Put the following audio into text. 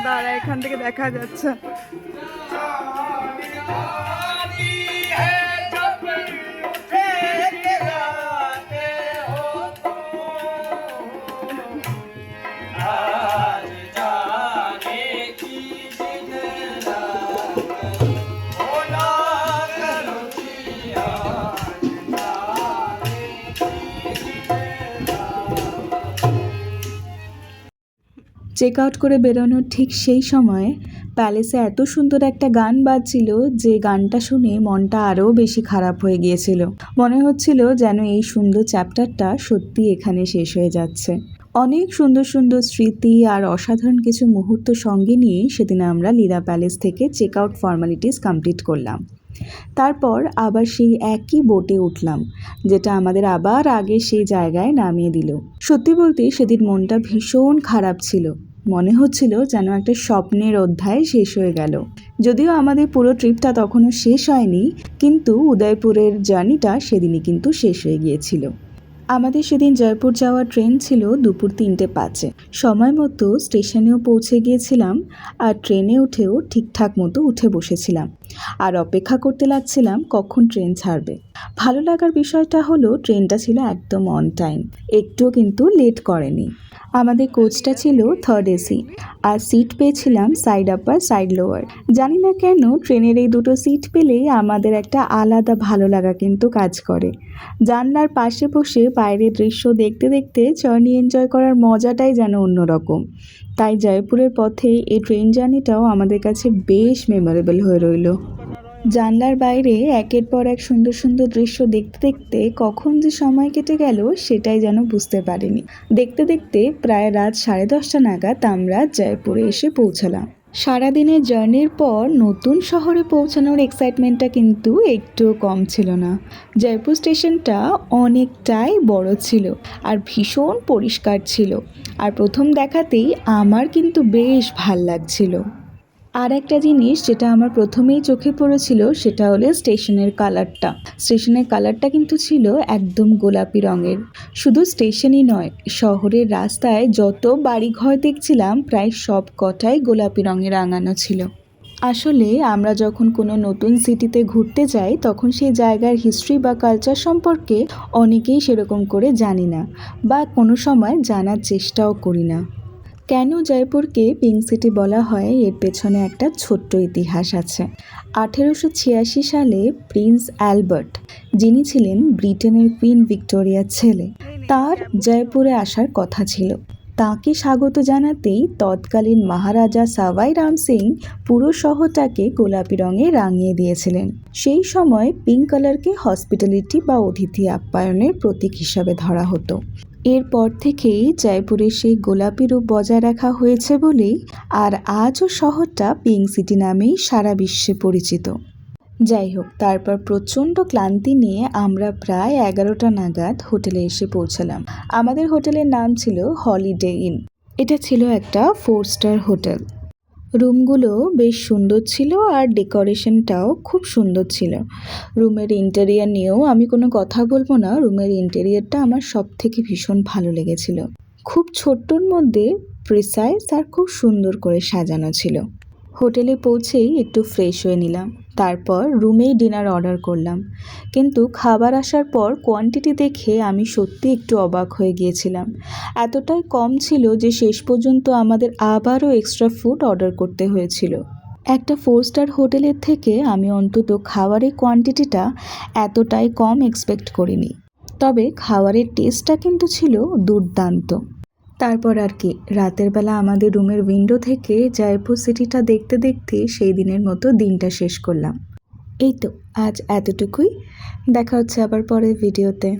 দাঁড়া, এখান থেকে দেখা যাচ্ছে। চেক আউট করে বেরোনোর ঠিক সেই সময় প্যালেসে এত সুন্দর একটা গান বাজছিল যে গানটা শুনে মনটা আরও বেশি খারাপ হয়ে গিয়েছিল। মনে হচ্ছিল যেন এই সুন্দর চ্যাপ্টারটা সত্যি এখানে শেষ হয়ে যাচ্ছে। অনেক সুন্দর সুন্দর স্মৃতি আর অসাধারণ কিছু মুহূর্ত সঙ্গে নিয়ে সেদিন আমরা লীলা প্যালেস থেকে চেক আউট ফর্মালিটিস কমপ্লিট করলাম। তারপর আবার সেই একই বোটে উঠলাম, যেটা আমাদের আবার আগে সেই জায়গায় নামিয়ে দিল। সত্যি বলতে সেদিন মনটা ভীষণ খারাপ ছিল। মনে হচ্ছিল যেন একটা স্বপ্নের অধ্যায় শেষ হয়ে গেল। যদিও আমাদের পুরো ট্রিপটা তখনও শেষ হয়নি, কিন্তু উদয়পুরের জার্নিটা সেদিনই কিন্তু শেষ হয়ে গিয়েছিল। আমাদের সেদিন জয়পুর যাওয়ার ট্রেন ছিল দুপুর 3:05। সময় মতো স্টেশনেও পৌঁছে গিয়েছিলাম, আর ট্রেনে উঠেও ঠিকঠাক মতো উঠে বসেছিলাম আর অপেক্ষা করতে লাগছিলাম কখন ট্রেন ছাড়বে। ভালো লাগার বিষয়টা হলো ট্রেনটা ছিল একদম অন টাইম, একটুও কিন্তু লেট করেনি। আমাদের কোচটা ছিল 3rd AC, আর সিট পেয়েছিলাম সাইড আপার সাইড লোয়ার। জানি না কেন ট্রেনের এই দুটো সিট পেলেই আমাদের একটা আলাদা ভালো লাগা কিন্তু কাজ করে। জানলার পাশে বসে বাইরের দৃশ্য দেখতে দেখতে জার্নি এনজয় করার মজাটাই যেন অন্যরকম। তাই জয়পুরের পথে এই ট্রেন জার্নিটাও আমাদের কাছে বেশ মেমোরেবল হয়ে রইল। জানলার বাইরে একের পর এক সুন্দর সুন্দর দৃশ্য দেখতে দেখতে কখন যে সময় কেটে গেল সেটাই যেন বুঝতে পারিনি। দেখতে দেখতে প্রায় রাত 10:30 নাগাদ আমরা জয়পুরে এসে পৌঁছালাম। সারাদিনের জার্নির পর নতুন শহরে পৌঁছানোর এক্সাইটমেন্টটা কিন্তু একটুও কম ছিল না। জয়পুর স্টেশনটা অনেকটাই বড় ছিল আর ভীষণ পরিষ্কার ছিল, আর প্রথম দেখাতেই আমার কিন্তু বেশ ভাল লাগছিল। আর একটা জিনিস যেটা আমার প্রথমেই চোখে পড়েছিল সেটা হলো স্টেশনের কালারটা কিন্তু ছিল একদম গোলাপি রঙের। শুধু স্টেশনই নয়, শহরের রাস্তায় যত বাড়িঘর দেখছিলাম প্রায় সব কটাই গোলাপি রঙে রাঙানো ছিল। আসলে আমরা যখন কোনো নতুন সিটিতে ঘুরতে যাই তখন সেই জায়গার হিস্ট্রি বা কালচার সম্পর্কে অনেকেই সেরকম করে জানি না, বা কোনো সময় জানার চেষ্টাও করি না। কেন জয়পুরকে পিঙ্ক সিটি বলা হয় এর পেছনে একটা ছোট্ট ইতিহাস আছে। 1886 সালে প্রিন্স অ্যালবার্ট, যিনি ছিলেন ব্রিটেনের কুইন ভিক্টোরিয়ার ছেলে, তার জয়পুরে আসার কথা ছিল। তাকে স্বাগত জানাতেই তৎকালীন মহারাজা সাভাই রাম সিং পুরো শহরটাকে গোলাপি রঙে রাঙিয়ে দিয়েছিলেন। সেই সময় পিঙ্ক কালারকে হসপিটালিটি বা অতিথি আপ্যায়নের প্রতীক হিসাবে ধরা হতো। এরপর থেকেই জয়পুরের সেই গোলাপি রূপ বজায় রাখা হয়েছে বলেই আর আজও শহরটা পিঙ্ক সিটি নামেই সারা বিশ্বে পরিচিত। যাই হোক, তারপর প্রচণ্ড ক্লান্তি নিয়ে আমরা প্রায় 11টা নাগাদ হোটেলে এসে পৌঁছালাম। আমাদের হোটেলের নাম ছিল হলিডে ইন। এটা ছিল একটা 4 স্টার হোটেল। রুমগুলো বেশ সুন্দর ছিল আর ডেকোরেশনটাও খুব সুন্দর ছিল। রুমের ইন্টেরিয়ার নিয়েও আমি কোনো কথা বলবো না, রুমের ইন্টেরিয়ারটা আমার সব থেকে ভীষণ ভালো লেগেছিল। খুব ছোট্টর মধ্যে প্রিসাইজ আর খুব সুন্দর করে সাজানো ছিল। হোটেলে পৌঁছেই একটু ফ্রেশ হয়ে নিলাম, তারপর রুমেই ডিনার অর্ডার করলাম। কিন্তু খাবার আসার পর কোয়ান্টিটি দেখে আমি সত্যি একটু অবাক হয়ে গিয়েছিলাম। এতটাই কম ছিল যে শেষ পর্যন্ত আমাদের আবারও এক্সট্রা ফুড অর্ডার করতে হয়েছিল। একটা 4 স্টার হোটেলের থেকে আমি অন্তত খাবারের কোয়ান্টিটিটা এতটাই কম এক্সপেক্ট করিনি। তবে খাবারের টেস্টটা কিন্তু ছিল দুর্দান্ত। তারপর আর কি, রাতের বেলা আমাদের রুমের উইন্ডো থেকে জয়পুর সিটিটা দেখতে দেখতে সেই দিনের মতো দিনটা শেষ করলাম। এই তো আজ এতটুকুই। দেখা হচ্ছে আবার পরের ভিডিওতে।